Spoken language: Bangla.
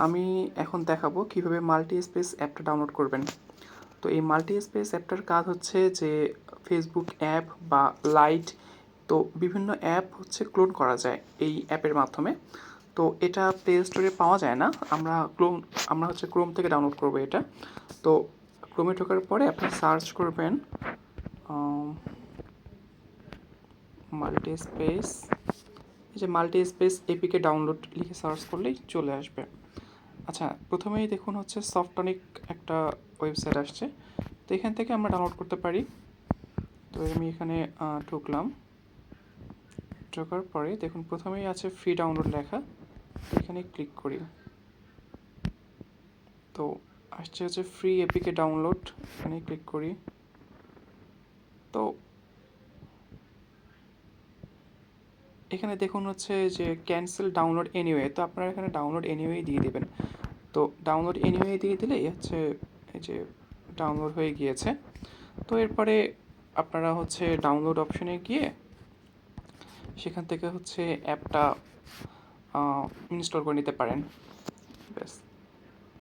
আমি এখন দেখাবো কিভাবে মাল্টি স্পেস অ্যাপটা ডাউনলোড করবেন। তো এই মাল্টি স্পেস অ্যাপটার কাজ হচ্ছে যে ফেসবুক অ্যাপ বা লাইট, তো বিভিন্ন অ্যাপ হচ্ছে ক্লোন করা যায় এই অ্যাপের মাধ্যমে। তো এটা প্লে স্টোরে পাওয়া যায় না, আমরা হচ্ছে ক্রোম থেকে ডাউনলোড করবো এটা। তো ক্রোমে ঢোকার পরে আপনি সার্চ করবেন মাল্টি স্পেস, এই যে মাল্টি স্পেস এপিকে ডাউনলোড লিখে সার্চ করলেই চলে আসবে। আচ্ছা, প্রথমেই দেখুন হচ্ছে সফটনিক একটা ওয়েবসাইট আসছে, তো এখান থেকে আমরা ডাউনলোড করতে পারি। তো আমি এখানে ঢুকলাম, ঢোকার পরে দেখুন প্রথমেই আছে ফ্রি ডাউনলোড লেখা, এখানে ক্লিক করি। তো আসছে হচ্ছে ফ্রি এপিকে ডাউনলোড, এখানে ক্লিক করি। তো এখানে দেখুন হচ্ছে যে ক্যান্সেল ডাউনলোড এনিওয়ে, তো আপনারা এখানে ডাউনলোড এনিওয়ে দিয়ে দেবেন। তো ডাউনলোড এনিওয়ে দিয়ে দিলেই হচ্ছে এই যে ডাউনলোড হয়ে গিয়েছে। তো এরপরে আপনারা হচ্ছে ডাউনলোড অপশনে গিয়ে সেখান থেকে হচ্ছে অ্যাপটা ইনস্টল করে নিতে পারেন। ব্যাস।